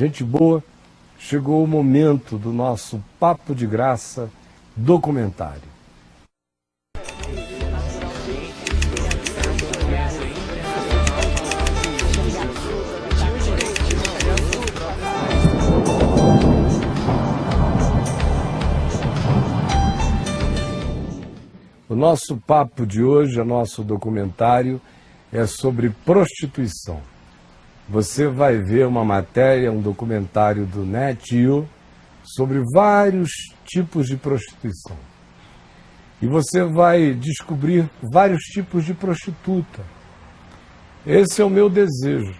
Gente boa, chegou o momento do nosso Papo de Graça documentário. O nosso papo de hoje, o nosso documentário, é sobre prostituição. Você vai ver uma matéria, um documentário do NetU sobre vários tipos de prostituição. E você vai descobrir vários tipos de prostituta. Esse é o meu desejo.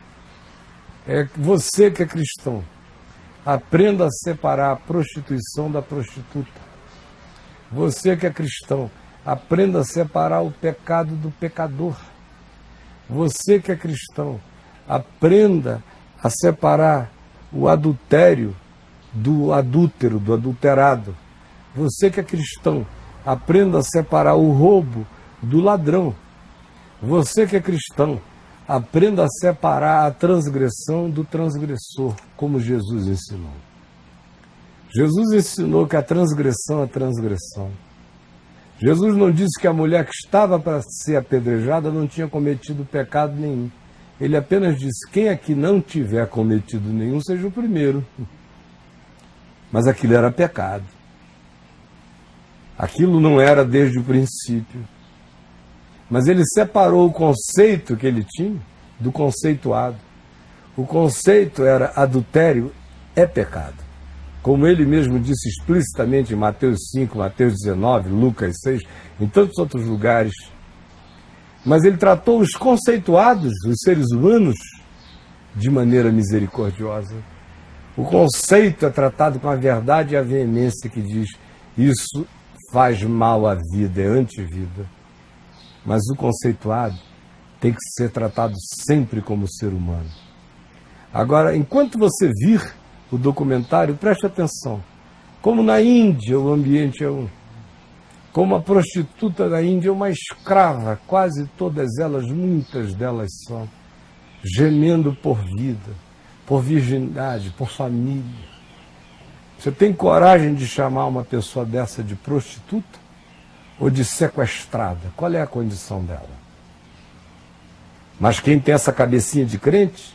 É que você que é cristão, aprenda a separar a prostituição da prostituta. Você que é cristão, aprenda a separar o pecado do pecador. Você que é cristão, aprenda a separar o adultério do adúltero, do adulterado. Você que é cristão, aprenda a separar o roubo do ladrão. Você que é cristão, aprenda a separar a transgressão do transgressor, como Jesus ensinou. Jesus ensinou que a transgressão é transgressão. Jesus não disse que a mulher que estava para ser apedrejada não tinha cometido pecado nenhum. Ele apenas disse, quem aqui não tiver cometido nenhum, seja o primeiro. Mas aquilo era pecado. Aquilo não era desde o princípio. Mas ele separou o conceito que ele tinha do conceituado. O conceito era adultério é pecado. Como ele mesmo disse explicitamente em Mateus 5, Mateus 19, Lucas 6, em tantos outros lugares. Mas ele tratou os conceituados, os seres humanos, de maneira misericordiosa. O conceito é tratado com a verdade e a veemência que diz isso faz mal à vida, é antivida. Mas o conceituado tem que ser tratado sempre como ser humano. Agora, enquanto você vir o documentário, preste atenção. Como na Índia o ambiente é um. Como a prostituta da Índia é uma escrava, quase todas elas, muitas delas são, gemendo por vida, por virgindade, por família. Você tem coragem de chamar uma pessoa dessa de prostituta ou de sequestrada? Qual é a condição dela? Mas quem tem essa cabecinha de crente,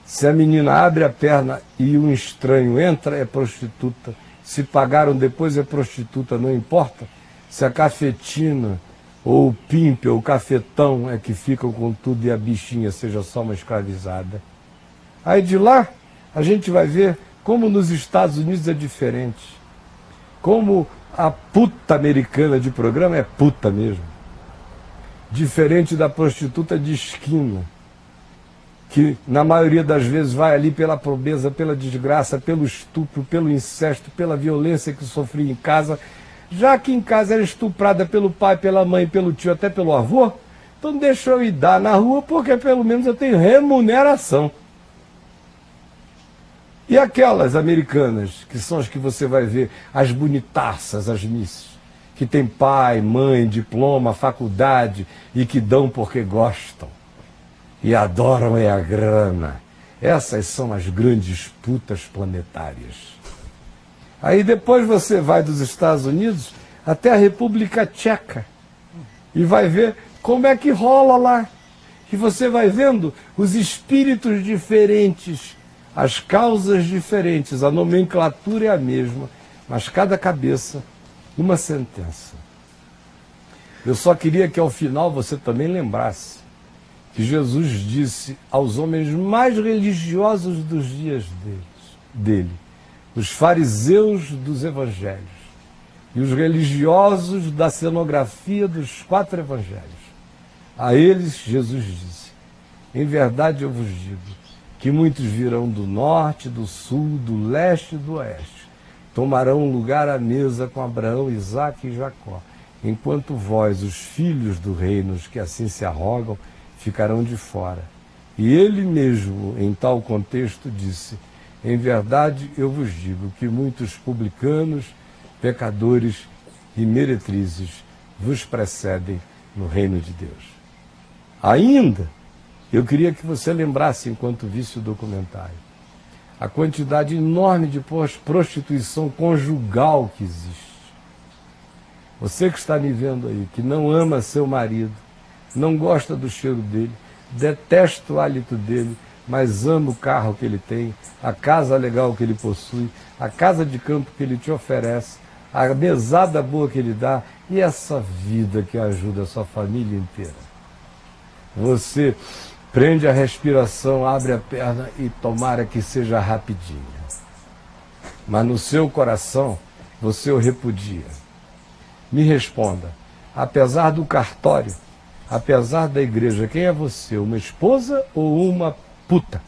se a menina abre a perna e um estranho entra, é prostituta. Se pagaram depois, é prostituta, não importa. Se a cafetina, ou o pimpe, ou o cafetão é que ficam com tudo e a bichinha seja só uma escravizada. Aí de lá, a gente vai ver como nos Estados Unidos é diferente. Como a puta americana de programa é puta mesmo. Diferente da prostituta de esquina, que na maioria das vezes vai ali pela pobreza, pela desgraça, pelo estupro, pelo incesto, pela violência que sofria em casa, já que em casa era estuprada pelo pai, pela mãe, pelo tio, até pelo avô, então deixa eu ir dar na rua, porque pelo menos eu tenho remuneração. E aquelas americanas, que são as que você vai ver, as bonitaças, as misses, que tem pai, mãe, diploma, faculdade, e que dão porque gostam. E adoram é a grana. Essas são as grandes putas planetárias. Aí depois você vai dos Estados Unidos até a República Tcheca e vai ver como é que rola lá. E você vai vendo os espíritos diferentes, as causas diferentes, a nomenclatura é a mesma, mas cada cabeça uma sentença. Eu só queria que ao final você também lembrasse que Jesus disse aos homens mais religiosos dos dias dele, os fariseus dos evangelhos e os religiosos da cenografia dos 4 evangelhos. A eles Jesus disse, em verdade eu vos digo, que muitos virão do norte, do sul, do leste e do oeste, tomarão lugar à mesa com Abraão, Isaque e Jacó, enquanto vós, os filhos do reino, os que assim se arrogam, ficarão de fora. E ele mesmo, em tal contexto, disse, em verdade eu vos digo que muitos publicanos, pecadores e meretrizes vos precedem no reino de Deus. Ainda, eu queria que você lembrasse, enquanto visse o documentário, a quantidade enorme de prostituição conjugal que existe. Você que está me vendo aí, que não ama seu marido, não gosta do cheiro dele, detesta o hálito dele, mas ama o carro que ele tem, a casa legal que ele possui, a casa de campo que ele te oferece, a mesada boa que ele dá e essa vida que ajuda a sua família inteira. Você prende a respiração, abre a perna e tomara que seja rapidinho. Mas no seu coração, você o repudia. Me responda, apesar do cartório, apesar da igreja, quem é você? Uma esposa ou uma puta?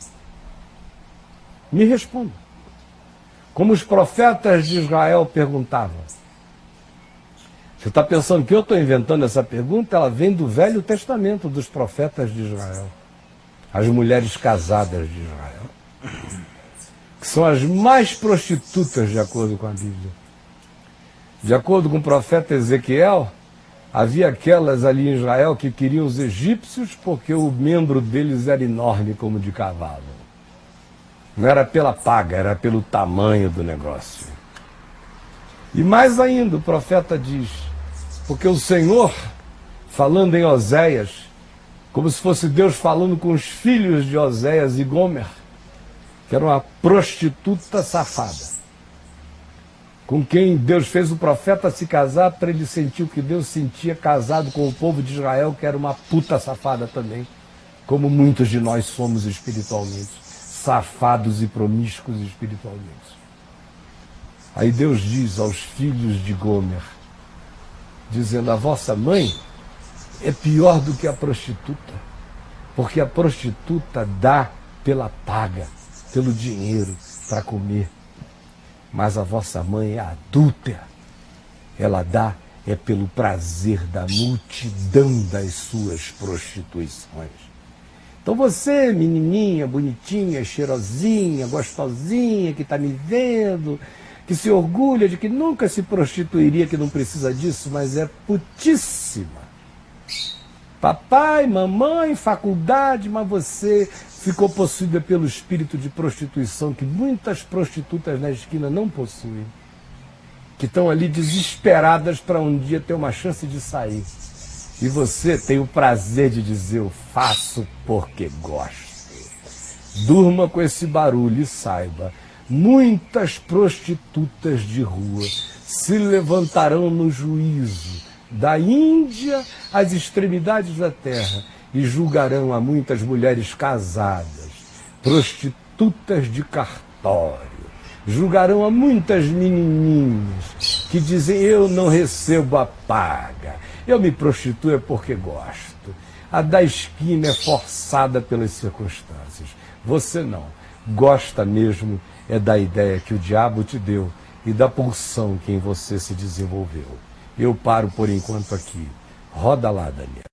Me responda. Como os profetas de Israel perguntavam. Você está pensando que eu estou inventando essa pergunta? Ela vem do Velho Testamento, dos profetas de Israel. As mulheres casadas de Israel, que são as mais prostitutas, de acordo com a Bíblia. De acordo com o profeta Ezequiel, havia aquelas ali em Israel que queriam os egípcios porque o membro deles era enorme como de cavalo. Não era pela paga, era pelo tamanho do negócio. E mais ainda, o profeta diz, porque o Senhor, falando em Oséias, como se fosse Deus falando com os filhos de Oséias e Gomer, que era uma prostituta safada, com quem Deus fez o profeta se casar para ele sentir o que Deus sentia casado com o povo de Israel, que era uma puta safada também, como muitos de nós somos espiritualmente, safados e promíscuos espiritualmente. Aí Deus diz aos filhos de Gomer, dizendo, a vossa mãe é pior do que a prostituta, porque a prostituta dá pela paga, pelo dinheiro para comer, mas a vossa mãe é adúltera, ela dá pelo prazer da multidão das suas prostituições. Então você, menininha, bonitinha, cheirosinha, gostosinha, que está me vendo, que se orgulha de que nunca se prostituiria, que não precisa disso, mas é putíssima. Papai, mamãe, faculdade, mas você ficou possuída pelo espírito de prostituição que muitas prostitutas na esquina não possuem, que estão ali desesperadas para um dia ter uma chance de sair. E você tem o prazer de dizer, eu faço porque gosto. Durma com esse barulho e saiba, muitas prostitutas de rua se levantarão no juízo, da Índia às extremidades da terra, e julgarão a muitas mulheres casadas, prostitutas de cartório, julgarão a muitas menininhas que dizem, eu não recebo a paga, eu me prostituo porque gosto. A da esquina é forçada pelas circunstâncias. Você não. Gosta mesmo é da ideia que o diabo te deu e da pulsão que em você se desenvolveu. Eu paro por enquanto aqui. Roda lá, Daniel.